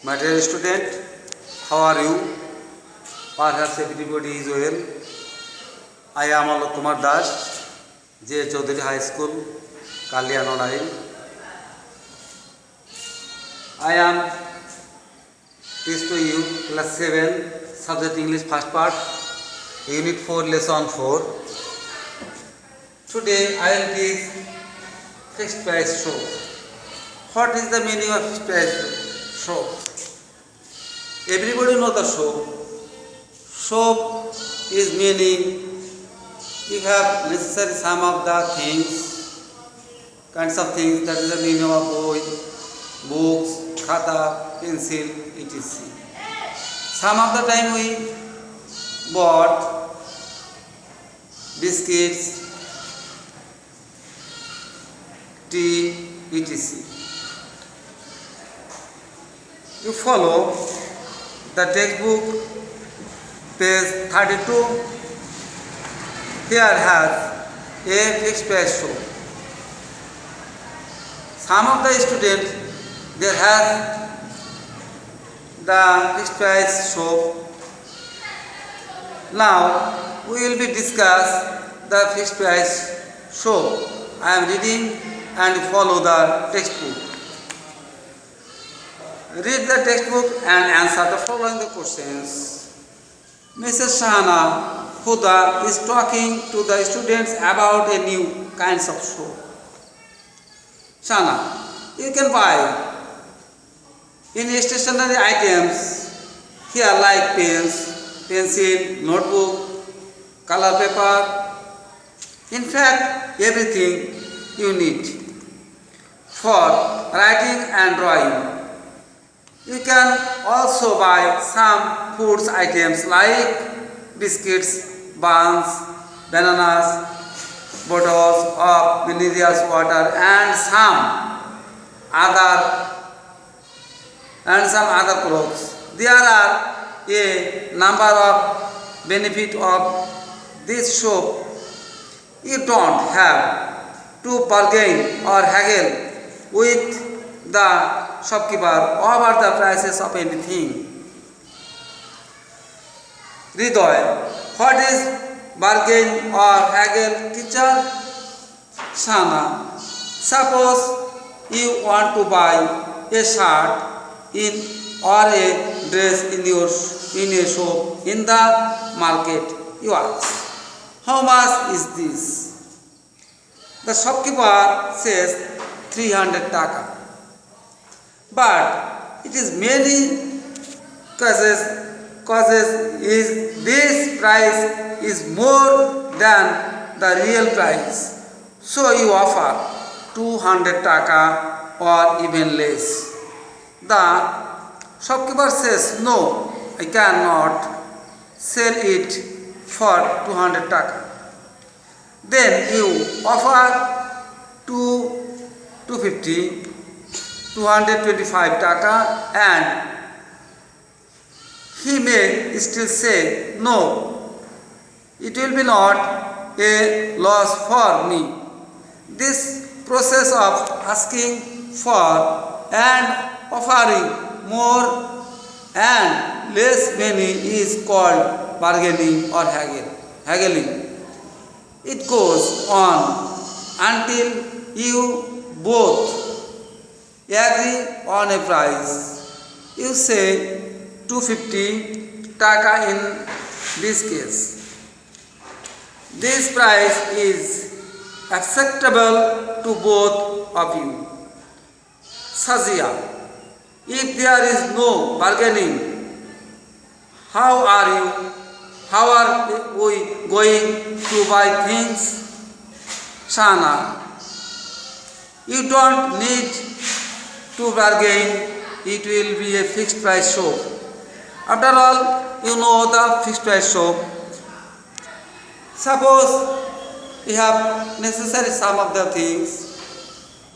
My dear student, how are you? Perhaps everybody is well. I am Alok Kumar Das, J. Chaudhary High School, Kalyanonai. I am teach to you class 7, subject English first part, unit 4, lesson 4. Today I will teach fixed price show. What is the meaning of fixed price show? Everybody know the show. Show is meaning you have necessary some of the things, kinds of things, that is the meaning of boy, books, khata, pencil, etc. Some of the time we bought biscuits, tea, etc. You follow the textbook, page 32. Here has a fixed price show. Some of the students, there has the fixed price show. Now we will be discuss the fixed price show. I am reading and follow the textbook. Read the textbook and answer the following questions. Mrs. Shahana Huda is talking to the students about a new kinds of show. Shahana, you can buy in stationery items here like pens, pencil, notebook, color paper, in fact everything you need for writing and drawing. You can also buy some foods items like biscuits, buns, bananas, bottles of minerals water and some other clothes. There are a number of benefits of this shop. You don't have to bargain or haggle with the shopkeeper over the prices of anything. Ridoy, what is bargain or haggle, teacher? Shana, suppose you want to buy a shirt or a dress in a shop in the market. You ask, how much is this? The shopkeeper says 300 taka. But it is many causes is this price is more than the real price. So you offer 200 taka or even less. The shopkeeper says, no, I cannot sell it for 200 taka. Then you offer 250, 225 taka, and he may still say, no, it will be not a loss for me. This process of asking for and offering more and less money is called bargaining or haggling. It goes on until you both agree on a price. You say 250 taka in this case. This price is acceptable to both of you. Sazia, if there is no bargaining, how are we going to buy things? Shana, you don't need to bargain, it will be a fixed price show. After all, you know the fixed price show. Suppose you have necessary some of the things.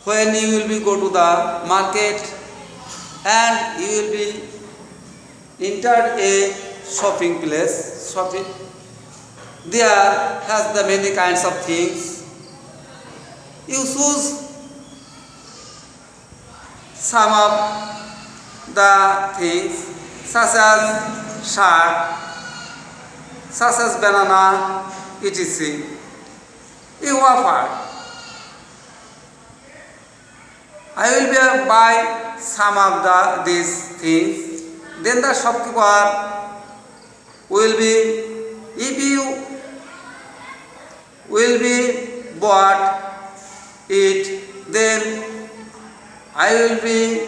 When you will be go to the market and you will be entered a shopping place. There has the many kinds of things. You choose some of the things such as shirt, such as banana, etc. You offer. I will be buy some of these things. Then the shopkeeper will be, if you will be bought it, then I will be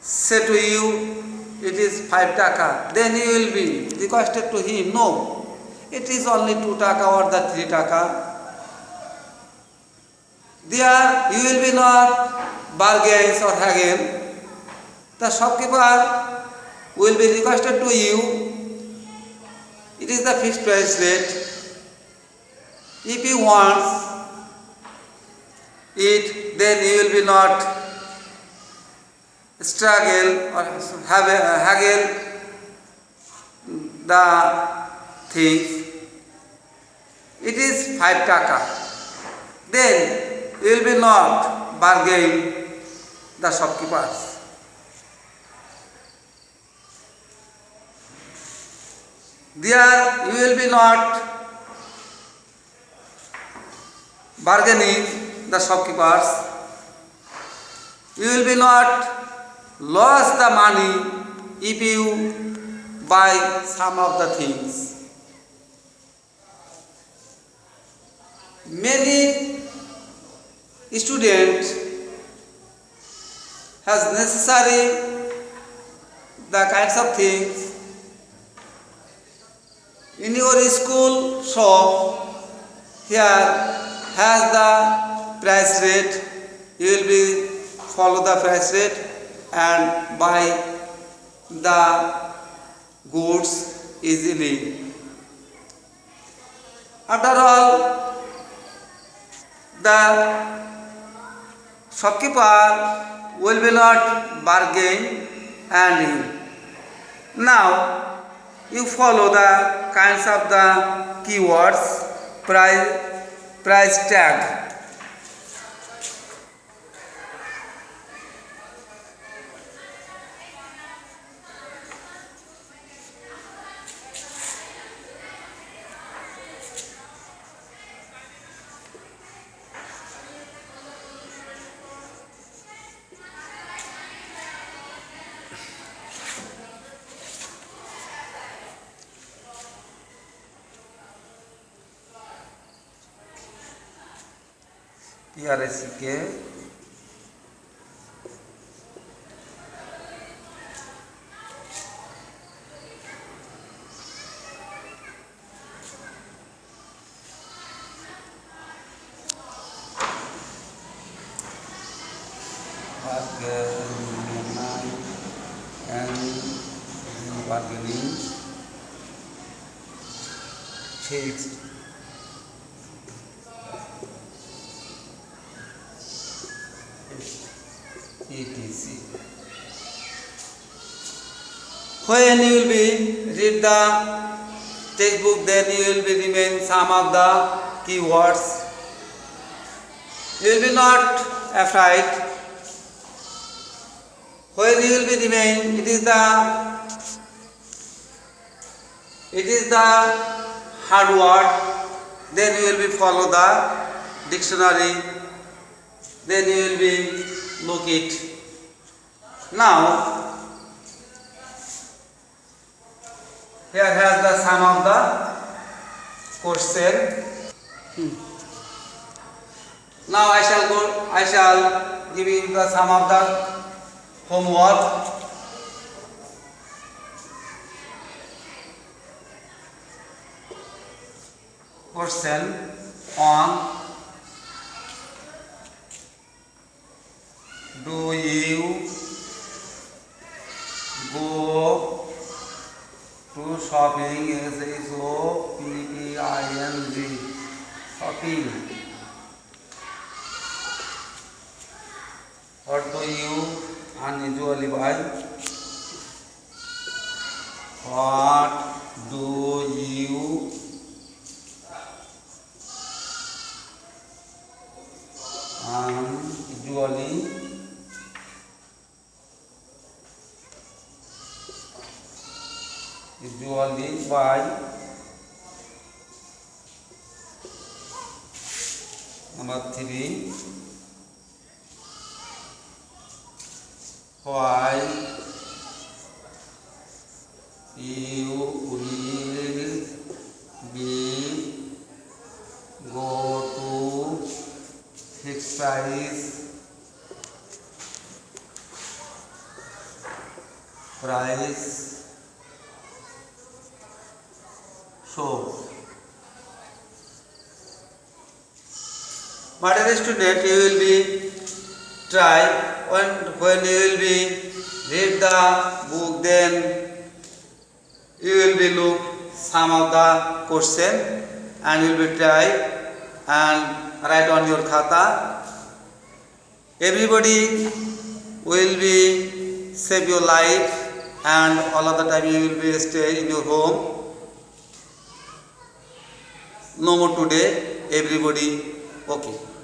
say to you, it is 5 taka. Then you will be requested to him, no, it is only 2 taka or the 3 taka. There you will be not bargains or haggle. The shopkeeper will be requested to you, it is the fixed price rate. If you want it, then you will be not struggle or haggle the things. It is 5 taka. Then you will be not bargain the shopkeepers. There you will be not bargaining the shopkeepers. You will be not lose the money if you buy some of the things. Many students has necessary the kinds of things in your school shop. Here has the price rate. You will be follow the price rate and buy the goods easily. After all, the shopkeeper will be not bargain and now you follow the kinds of the keywords, price tag. PRSK and bargaining fixed etc. When you will be read the textbook, then you will be remain some of the keywords. You will be not afraid. When you will be remain, it is the hard word. Then you will be follow the dictionary. Then you will be look it. Now here has the sum of the question. Now I shall give you the sum of the homework. Question on: do you go to shopping? SHOPPING. Shopping. What do you unusually buy? What do you unusually usually by number 3 why you will be go to fixed price shop. My dear student, you will be try when you will be read the book, then you will be look some of the question and you will be try and write on your khata. Everybody will be save your life and all of the time you will be stay in your home. No more today, everybody okay.